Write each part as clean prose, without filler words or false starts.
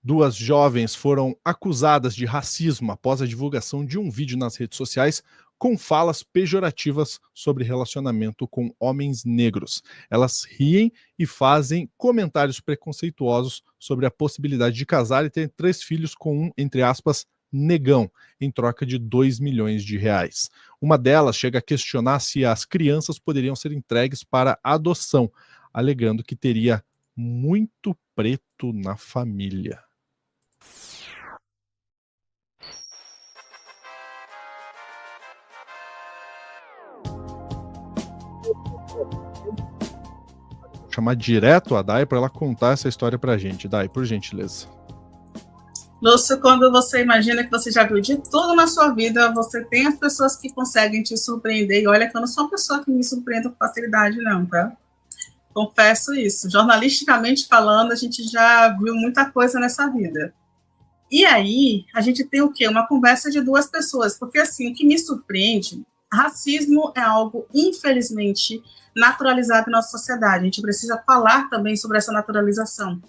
Duas jovens foram acusadas de racismo após a divulgação de um vídeo nas redes sociais com falas pejorativas sobre relacionamento com homens negros. Elas riem e fazem comentários preconceituosos sobre a possibilidade de casar e ter 3 filhos com um, entre aspas, negão, em troca de 2 milhões de reais. Uma delas chega a questionar se as crianças poderiam ser entregues para adoção, alegando que teria muito preto na família. Vou chamar direto a Dai para ela contar essa história pra gente. Dai, por gentileza. Lúcio, quando você imagina que você já viu de tudo na sua vida, você tem as pessoas que conseguem te surpreender. E olha que eu não sou uma pessoa que me surpreende com facilidade, não, tá? Confesso isso. Jornalisticamente falando, a gente já viu muita coisa nessa vida. E aí, a gente tem o quê? Uma conversa de duas pessoas. Porque, assim, o que me surpreende, racismo é algo, infelizmente, naturalizado na nossa sociedade. A gente precisa falar também sobre essa naturalização.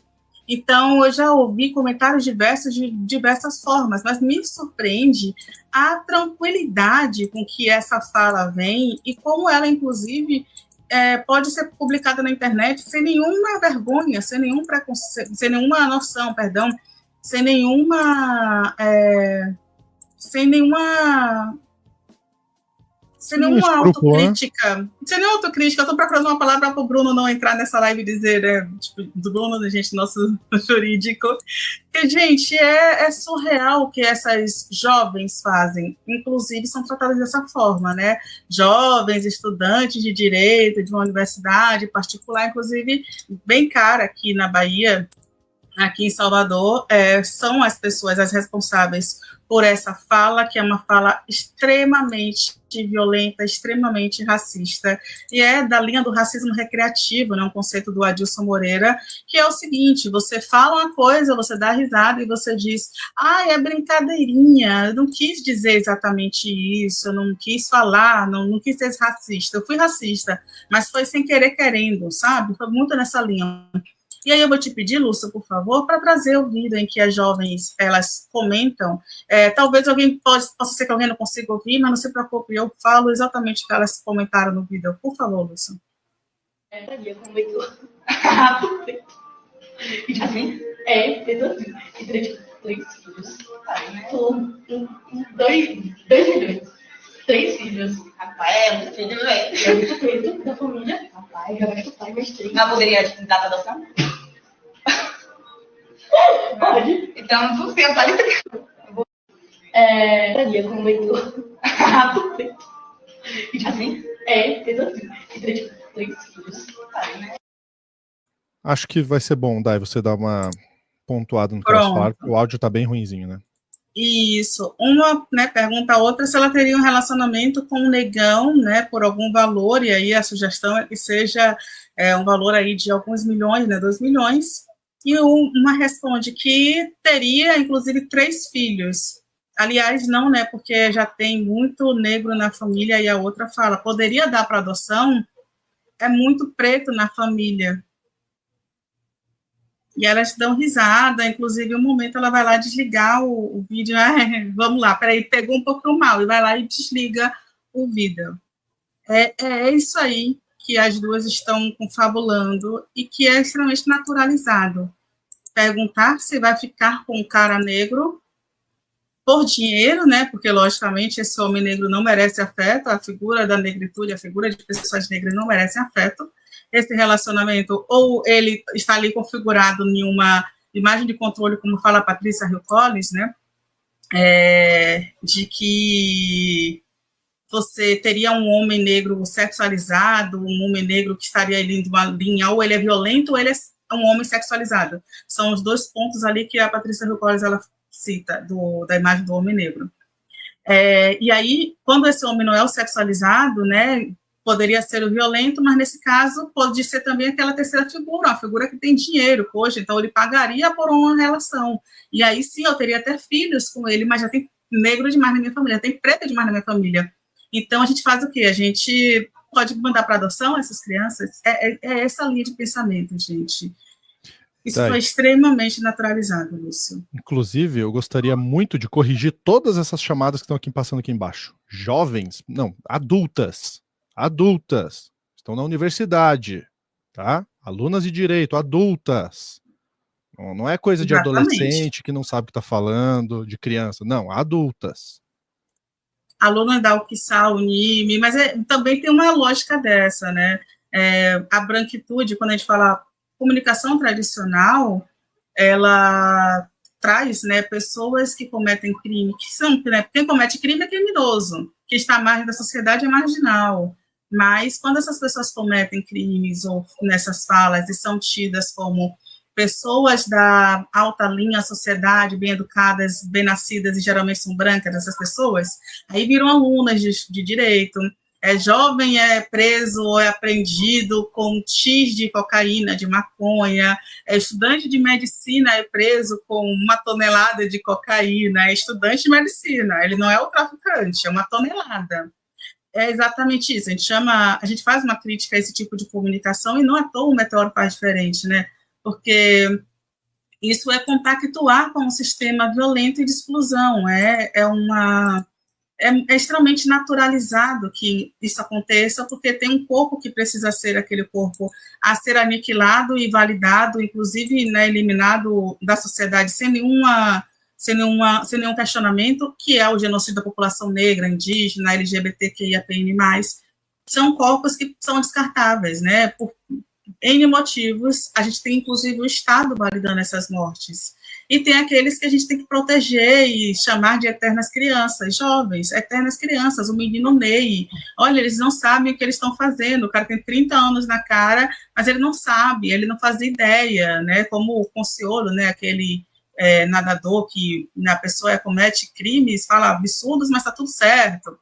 Então, eu já ouvi comentários diversos de diversas formas, mas me surpreende a tranquilidade com que essa fala vem e como ela, inclusive, pode ser publicada na internet sem nenhuma vergonha, sem nenhum preconceito, sem nenhuma noção, perdão, sem nenhuma autocrítica. Sem nenhuma autocrítica. Eu estou procurando uma palavra para o Bruno não entrar nessa live e dizer, do Bruno, gente, nosso jurídico. Porque, gente, é surreal o que essas jovens fazem. Inclusive, são tratadas dessa forma, né? Jovens, estudantes de direito, de uma universidade particular, inclusive, bem cara aqui na Bahia, aqui em Salvador, são as pessoas as responsáveis por essa fala, que é uma fala extremamente violenta, extremamente racista, e é da linha do racismo recreativo, né, um conceito do Adilson Moreira, que é o seguinte: você fala uma coisa, você dá risada e você diz, é brincadeirinha, eu não quis dizer exatamente isso, eu não quis falar, não quis ser racista, eu fui racista, mas foi sem querer querendo, sabe? Foi muito nessa linha. E aí eu vou te pedir, Lúcia, por favor, para trazer o vídeo em que as jovens, elas comentam. Talvez alguém possa ser que alguém não consiga ouvir, mas não se preocupe, eu falo exatamente o que elas comentaram no vídeo. Por favor, Lúcia. Dia comentou. E assim? E 3 filhos. Dois milhões. 3 filhos. Rafael, filho é muito preto da família. Rapaz, já vai chutar mais 3. Não poderia dar para adoção? Pode. Então, por tempo, ali. Dia comentou. E assim? E 3 filhos. Acho que vai ser bom, Dai, você dar uma pontuada no que elas falaram, porque o áudio tá bem ruinzinho, né? Isso. Uma, né, pergunta a outra se ela teria um relacionamento com um negão, né, por algum valor, e aí a sugestão é que seja um valor aí de alguns milhões, né, 2 milhões, e uma responde que teria, inclusive, 3 filhos. Aliás, não, né, porque já tem muito negro na família, e a outra fala, poderia dar para adoção? É muito preto na família. E elas dão risada, inclusive, um momento ela vai lá desligar o vídeo, vamos lá, peraí, pegou um pouco mal, e vai lá e desliga o vídeo. É isso aí que as duas estão confabulando e que é extremamente naturalizado. Perguntar se vai ficar com um cara negro por dinheiro, né? Porque, logicamente, esse homem negro não merece afeto, a figura da negritude, a figura de pessoas negras não merece afeto. Esse relacionamento, ou ele está ali configurado em uma imagem de controle, como fala a Patrícia Hill Collins, né? De que você teria um homem negro sexualizado, um homem negro que estaria ali em uma linha, ou ele é violento, ou ele é um homem sexualizado. São os 2 pontos ali que a Patrícia Hill Collins, ela cita, da imagem do homem negro. E aí, quando esse homem não é o sexualizado, né, poderia ser o violento, mas nesse caso pode ser também aquela terceira figura, uma figura que tem dinheiro, poxa, então ele pagaria por uma relação. E aí sim, eu teria até filhos com ele, mas já tem negro demais na minha família, tem preto demais na minha família. Então a gente faz o quê? A gente pode mandar para adoção essas crianças? É essa linha de pensamento, gente. Isso Tá foi aí. extremamente naturalizado, Lúcio. Inclusive, eu gostaria muito de corrigir todas essas chamadas que estão aqui passando aqui embaixo. Jovens, não, adultas. Adultas. Estão na universidade, tá? Alunas de direito, adultas. Não é coisa de Exatamente. adolescente que não sabe o que está falando, de criança. Não, adultas. Aluna da UFSAL, Unime, mas também tem uma lógica dessa, né? A branquitude, quando a gente fala comunicação tradicional, ela traz, né, pessoas que cometem crime, que são, né, quem comete crime é criminoso, que está à margem da sociedade é marginal, mas quando essas pessoas cometem crimes ou nessas falas e são tidas como pessoas da alta linha, sociedade, bem educadas, bem nascidas e geralmente são brancas, essas pessoas, aí viram alunas de direito, jovem é preso ou é apreendido com X de cocaína, de maconha, estudante de medicina é preso com 1 tonelada de cocaína, é estudante de medicina, ele não é o traficante, é 1 tonelada. É exatamente isso, a gente faz uma crítica a esse tipo de comunicação e não à toa o Meteoro faz diferente, né? Porque isso é compactuar com um sistema violento e de exclusão, é extremamente naturalizado que isso aconteça, porque tem um corpo que precisa ser aquele corpo a ser aniquilado e validado, inclusive, né, eliminado da sociedade sem nenhum questionamento, que é o genocídio da população negra, indígena, LGBTQIAPN+. São corpos que são descartáveis, né, por N motivos. A gente tem, inclusive, o Estado validando essas mortes. E tem aqueles que a gente tem que proteger e chamar de eternas crianças, jovens, eternas crianças, o menino Ney. Olha, eles não sabem o que eles estão fazendo, o cara tem 30 anos na cara, mas ele não sabe, ele não faz ideia, né? Como o Conciolo, né? Aquele nadador que a pessoa comete crimes, fala absurdos, mas está tudo certo.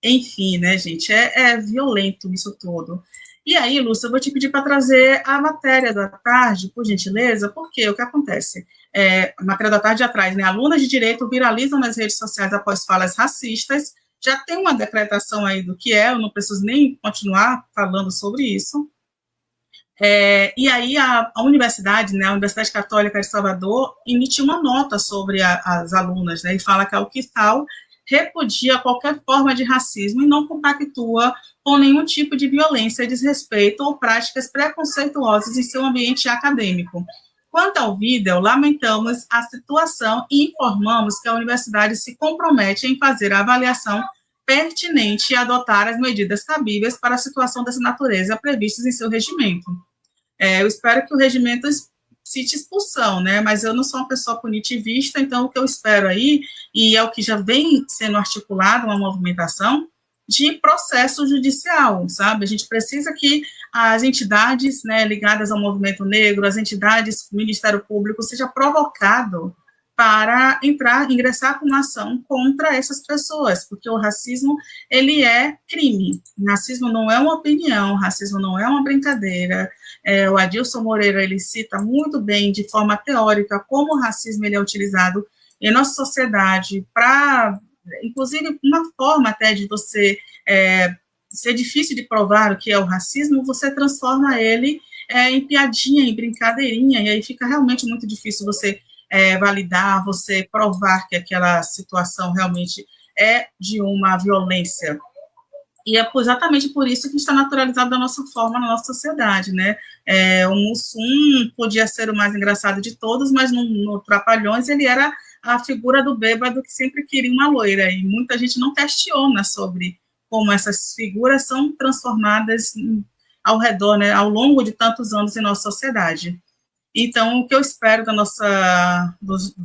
Enfim, né, gente, é violento isso tudo. E aí, Lúcia, eu vou te pedir para trazer a matéria da tarde, por gentileza, porque o que acontece? A matéria da tarde atrás, né? Alunas de direito viralizam nas redes sociais após falas racistas. Já tem uma decretação aí do que eu não preciso nem continuar falando sobre isso. E aí a universidade, né, a Universidade Católica de Salvador, emitiu uma nota sobre as alunas, né, e fala que a UFSAL repudia qualquer forma de racismo e não compactua com nenhum tipo de violência, desrespeito ou práticas preconceituosas em seu ambiente acadêmico. Quanto ao vídeo, lamentamos a situação e informamos que a universidade se compromete em fazer a avaliação pertinente e adotar as medidas cabíveis para a situação dessa natureza previstas em seu regimento. Eu espero que o regimento cite expulsão, né? Mas eu não sou uma pessoa punitivista, então o que eu espero aí, e é o que já vem sendo articulado, uma movimentação de processo judicial, sabe? A gente precisa que as entidades, né, ligadas ao movimento negro, as entidades, o Ministério Público, seja provocado para ingressar com uma ação contra essas pessoas, porque o racismo, ele é crime. O racismo não é uma opinião, o racismo não é uma brincadeira. O Adilson Moreira, ele cita muito bem, de forma teórica, como o racismo ele é utilizado em nossa sociedade para, inclusive, uma forma até de você ser difícil de provar o que é o racismo, você transforma ele em piadinha, em brincadeirinha, e aí fica realmente muito difícil você validar, você provar que aquela situação realmente é de uma violência. E é exatamente por isso que está naturalizado da nossa forma, na nossa sociedade, né? O Mussum podia ser o mais engraçado de todos, mas no Trapalhões ele era a figura do bêbado que sempre queria uma loira, e muita gente não questiona sobre como essas figuras são transformadas ao redor, né, ao longo de tantos anos em nossa sociedade. Então, o que eu espero das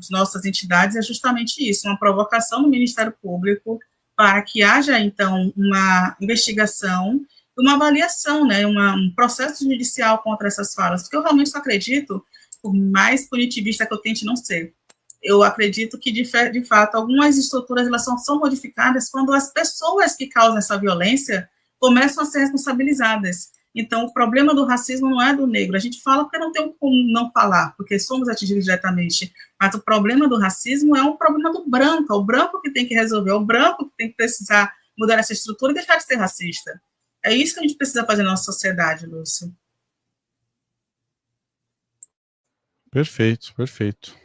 nossas entidades é justamente isso, uma provocação do Ministério Público para que haja, então, uma investigação, uma avaliação, né, um processo judicial contra essas falas, porque eu realmente só acredito, por mais punitivista que eu tente não ser, eu acredito que, de fato, algumas estruturas elas são modificadas quando as pessoas que causam essa violência começam a ser responsabilizadas. Então, o problema do racismo não é do negro. A gente fala porque não tem como não falar, porque somos atingidos diretamente. Mas o problema do racismo é um problema do branco. É o branco que tem que resolver, é o branco que tem que precisar mudar essa estrutura e deixar de ser racista. É isso que a gente precisa fazer na nossa sociedade, Lúcio. Perfeito, perfeito.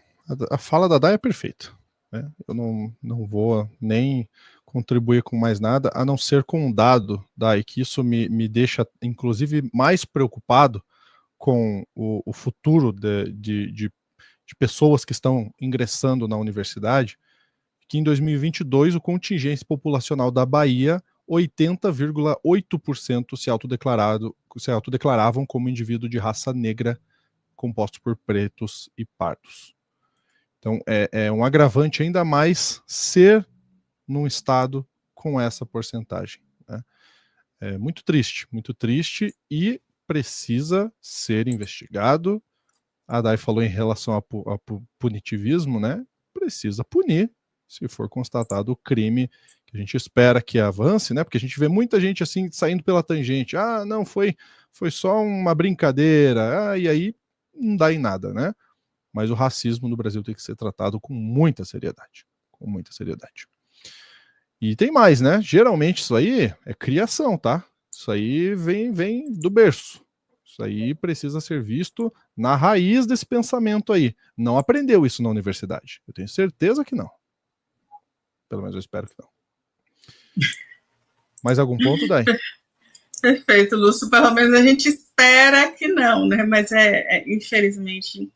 A fala da Dai é perfeita, né? Eu não vou nem contribuir com mais nada, a não ser com um dado, Dai, que isso me deixa, inclusive, mais preocupado com o futuro de pessoas que estão ingressando na universidade, que em 2022 o contingente populacional da Bahia, 80,8% se autodeclaravam como indivíduo de raça negra, composto por pretos e pardos. Então é um agravante ainda mais ser num estado com essa porcentagem, né? É muito triste e precisa ser investigado. A Dai falou em relação ao punitivismo, né? Precisa punir se for constatado o crime, que a gente espera que avance, né? Porque a gente vê muita gente assim saindo pela tangente. Ah, não, foi só uma brincadeira. Ah, e aí não dá em nada, né? Mas o racismo no Brasil tem que ser tratado com muita seriedade. Com muita seriedade. E tem mais, né? Geralmente isso aí é criação, tá? Isso aí vem do berço. Isso aí precisa ser visto na raiz desse pensamento aí. Não aprendeu isso na universidade. Eu tenho certeza que não. Pelo menos eu espero que não. Mais algum ponto, Dai? Perfeito, Lúcio. Pelo menos a gente espera que não, né? Mas infelizmente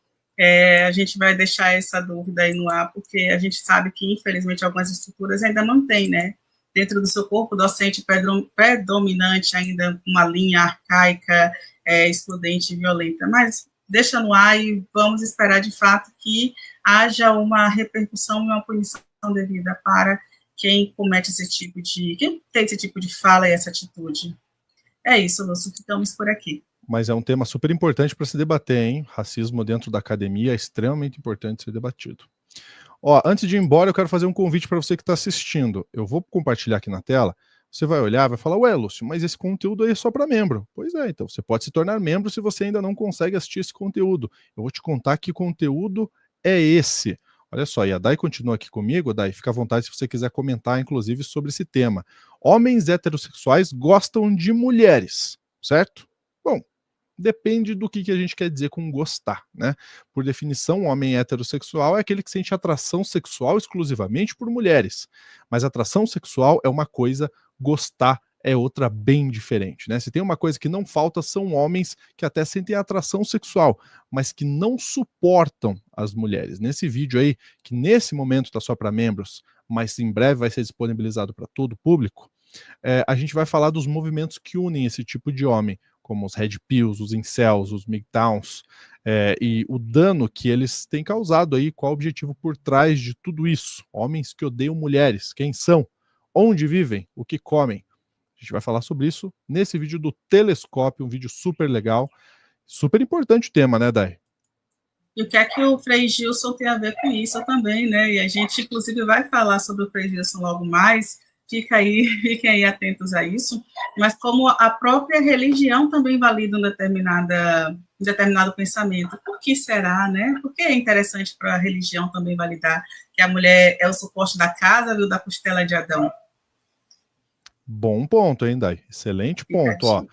a gente vai deixar essa dúvida aí no ar, porque a gente sabe que, infelizmente, algumas estruturas ainda mantêm, né? Dentro do seu corpo docente predominante ainda uma linha arcaica, excludente e violenta. Mas deixa no ar e vamos esperar de fato que haja uma repercussão e uma punição devida para quem comete quem tem esse tipo de fala e essa atitude. É isso, Lúcio, ficamos por aqui. Mas é um tema super importante para se debater, hein? Racismo dentro da academia é extremamente importante ser debatido. Ó, antes de ir embora, eu quero fazer um convite para você que está assistindo. Eu vou compartilhar aqui na tela. Você vai olhar, vai falar, ué, Lúcio, mas esse conteúdo aí é só para membro. Pois é, então você pode se tornar membro se você ainda não consegue assistir esse conteúdo. Eu vou te contar que conteúdo é esse. Olha só, e a Dai continua aqui comigo. Dai, fica à vontade se você quiser comentar, inclusive, sobre esse tema. Homens heterossexuais gostam de mulheres, certo? Bom, depende do que a gente quer dizer com gostar, né? Por definição, um homem heterossexual é aquele que sente atração sexual exclusivamente por mulheres. Mas atração sexual é uma coisa, gostar é outra bem diferente, né? Se tem uma coisa que não falta, são homens que até sentem atração sexual, mas que não suportam as mulheres. Nesse vídeo aí, que nesse momento está só para membros, mas em breve vai ser disponibilizado para todo o público, a gente vai falar dos movimentos que unem esse tipo de homem, como os Red Pills, os Incels, os MGTOWs, e o dano que eles têm causado aí, qual o objetivo por trás de tudo isso. Homens que odeiam mulheres, quem são? Onde vivem? O que comem? A gente vai falar sobre isso nesse vídeo do Telescópio, um vídeo super legal, super importante o tema, né, Dai? E o que é que o Frei Gilson tem a ver com isso também, né? E a gente, inclusive, vai falar sobre o Frei Gilson logo mais, fiquem aí atentos a isso, mas como a própria religião também valida um determinado pensamento. Por que será, né? Por que é interessante para a religião também validar que a mulher é o suporte da casa, viu, da costela de Adão? Bom ponto, hein, Dai? Excelente ponto, ó.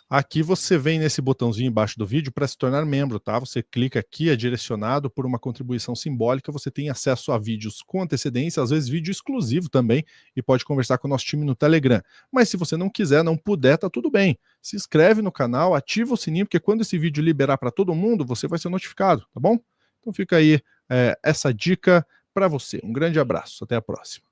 Aqui você vem nesse botãozinho embaixo do vídeo para se tornar membro, tá? Você clica aqui, é direcionado por uma contribuição simbólica, você tem acesso a vídeos com antecedência, às vezes vídeo exclusivo também, e pode conversar com o nosso time no Telegram. Mas se você não quiser, não puder, tá tudo bem. Se inscreve no canal, ativa o sininho, porque quando esse vídeo liberar para todo mundo, você vai ser notificado, tá bom? Então fica aí essa dica para você. Um grande abraço, até a próxima.